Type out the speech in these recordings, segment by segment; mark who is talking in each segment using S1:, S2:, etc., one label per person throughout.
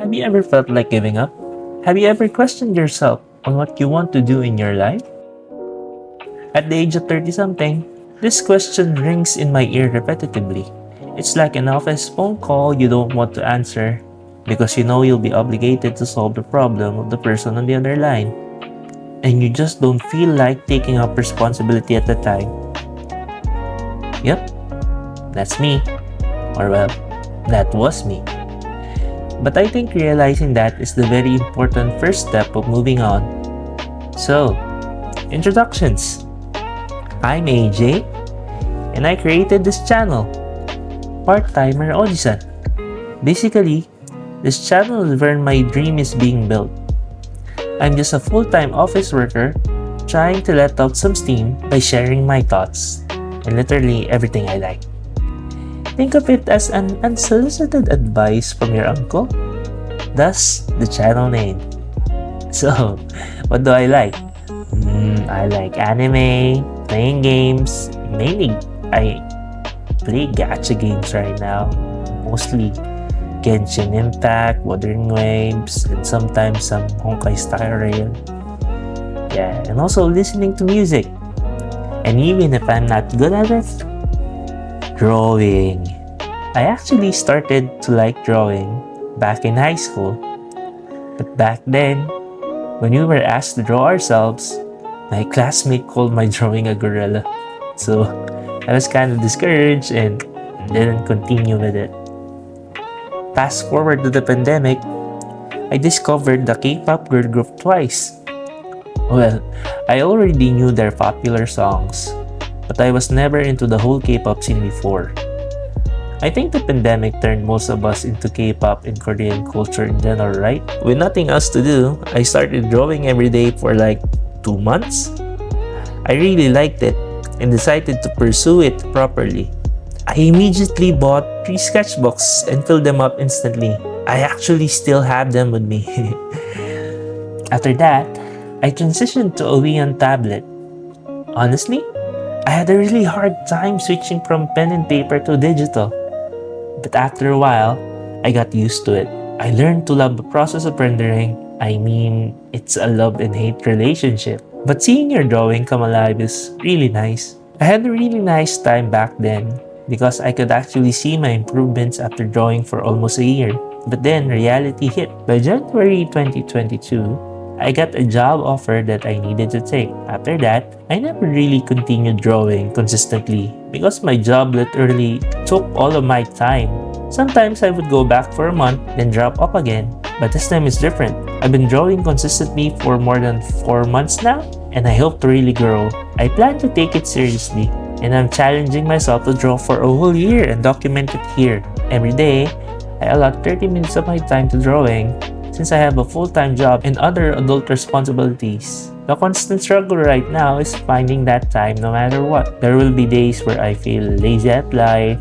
S1: Have you ever felt like giving up? Have you ever questioned yourself on what you want to do in your life? At the age of 30 something, this question rings in my ear repetitively. It's like an office phone call you don't want to answer because you know you'll be obligated to solve the problem of the person on the other line. And you just don't feel like taking up responsibility at the time. Yep, that's me. Or well, that was me. But I think realizing that is the very important first step of moving on. So, introductions. I'm AJ, and I created this channel, Timer Ojisan. Basically, this channel is where my dream is being built. I'm just a full-time office worker trying to let out some steam by sharing my thoughts and literally everything I like. Think of it as an unsolicited advice from your uncle. Thus, the channel name. So, what do I like? I like anime, playing games. Mainly, I play gacha games right now. Mostly Genshin Impact, Wuthering Waves, and sometimes some Honkai Star Rail. Yeah, and also listening to music. And even if I'm not good at it, drawing. I actually started to like drawing back in high school. But back then, when we were asked to draw ourselves, my classmate called my drawing a gorilla. So I was kind of discouraged and didn't continue with it. Fast forward to the pandemic, I discovered the K-pop girl group Twice. Well, I already knew their popular songs, but I was never into the whole K-pop scene before. I think the pandemic turned most of us into K-pop and Korean culture in general, right? With nothing else to do, I started drawing every day for like 2 months. I really liked it and decided to pursue it properly. I immediately bought 3 sketchbooks and filled them up instantly. I actually still have them with me. After that, I transitioned to a Wii tablet. Honestly, I had a really hard time switching from pen and paper to digital. But after a while, I got used to it. I learned to love the process of rendering. I mean, it's a love and hate relationship. But seeing your drawing come alive is really nice. I had a really nice time back then because I could actually see my improvements after drawing for almost a year. But then reality hit. By January 2022, I got a job offer that I needed to take. After that, I never really continued drawing consistently because my job literally took all of my time. Sometimes I would go back for a month, then drop off again. But this time is different. I've been drawing consistently for more than 4 months now, and I hope to really grow. I plan to take it seriously, and I'm challenging myself to draw for a whole year and document it here. Every day, I allot 30 minutes of my time to drawing since I have a full-time job and other adult responsibilities. The constant struggle right now is finding that time no matter what. There will be days where I feel lazy at life,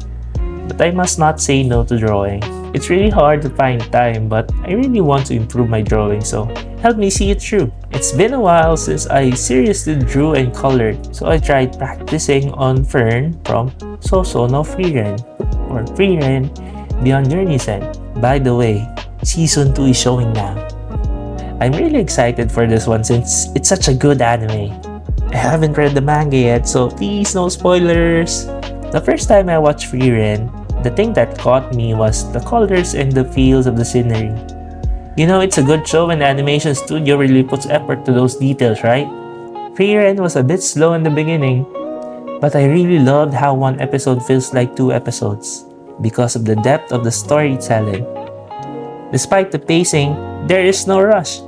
S1: but I must not say no to drawing. It's really hard to find time, but I really want to improve my drawing, so help me see it through. It's been a while since I seriously drew and colored, so I tried practicing on Fern from So no Frieren, or Frieren Beyond Journey's End. By the way, Season 2 is showing now. I'm really excited for this one since it's such a good anime. I haven't read the manga yet, so please no spoilers. The first time I watched Frieren, the thing that caught me was the colors and the feels of the scenery. You know, it's a good show when the animation studio really puts effort to those details, right? Frieren was a bit slow in the beginning, but I really loved how one episode feels like 2 episodes because of the depth of the storytelling. Despite the pacing, there is no rush,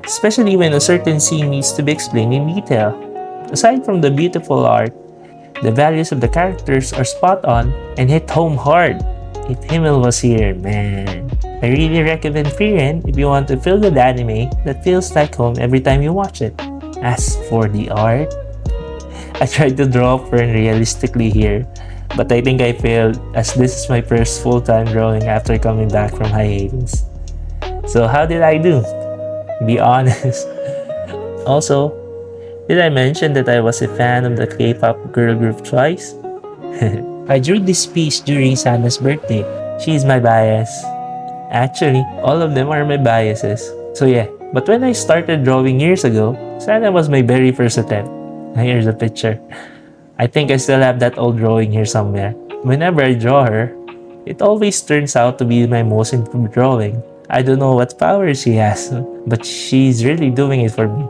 S1: especially when a certain scene needs to be explained in detail. Aside from the beautiful art, the values of the characters are spot on and hit home hard. If Himmel was here, man. I really recommend Frieren if you want to feel good anime that feels like home every time you watch it. As for the art, I tried to draw Fern realistically here, but I think I failed as this is my first full-time drawing after coming back from hiatus. So how did I do? Be honest. Also, did I mention that I was a fan of the K-pop girl group Twice? I drew this piece during Sana's birthday. She's my bias. Actually, all of them are my biases. So yeah, but when I started drawing years ago, Sana was my very first attempt. Here's a picture. I think I still have that old drawing here somewhere. Whenever I draw her, it always turns out to be my most improved drawing. I don't know what power she has, but she's really doing it for me.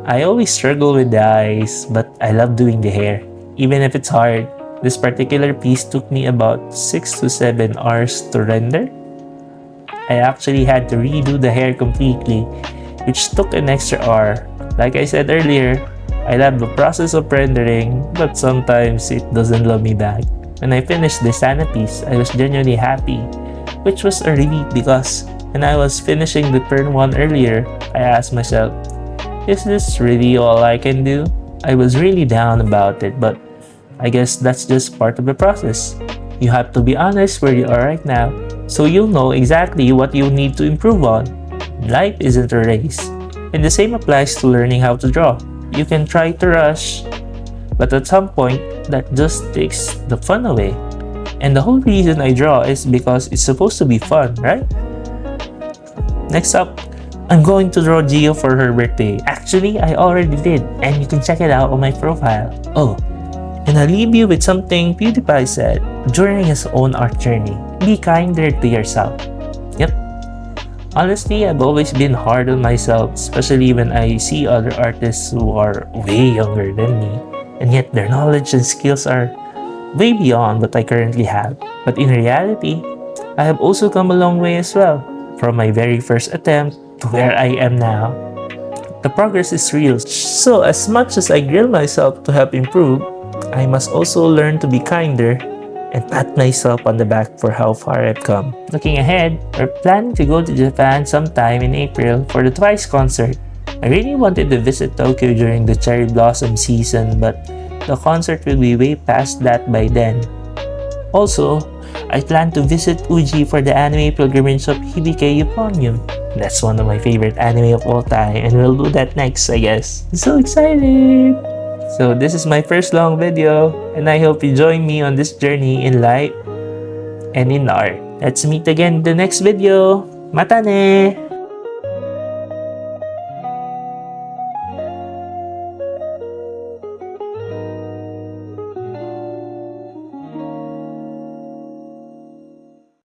S1: I always struggle with the eyes, but I love doing the hair. Even if it's hard, this particular piece took me about 6 to 7 hours to render. I actually had to redo the hair completely, which took an extra hour. Like I said earlier, I love the process of rendering, but sometimes it doesn't love me back. When I finished this Sana piece, I was genuinely happy, which was a relief because when I was finishing the turn 1 earlier, I asked myself, is this really all I can do? I was really down about it, but I guess that's just part of the process. You have to be honest where you are right now, so you'll know exactly what you need to improve on. Life isn't a race, and the same applies to learning how to draw. You can try to rush, but at some point, that just takes the fun away. And the whole reason I draw is because it's supposed to be fun, right? Next up, I'm going to draw Jihyo for her birthday. Actually, I already did, and you can check it out on my profile. Oh, and I'll leave you with something PewDiePie said during his own art journey. Be kinder to yourself. Yep. Honestly, I've always been hard on myself, especially when I see other artists who are way younger than me, and yet their knowledge and skills are way beyond what I currently have. But in reality, I have also come a long way as well, from my very first attempt to where I am now. The progress is real, so as much as I grill myself to help improve, I must also learn to be kinder and pat myself on the back for how far I've come. Looking ahead, we're planning to go to Japan sometime in April for the Twice concert. I really wanted to visit Tokyo during the cherry blossom season, but the concert will be way past that by then. Also, I plan to visit Uji for the anime pilgrimage of Hibike Euphonium. That's one of my favorite anime of all time, and we'll do that next, I guess. I'm so excited! So this is my first long video, and I hope you join me on this journey in life and in art. Let's meet again in the next video. Mata ne!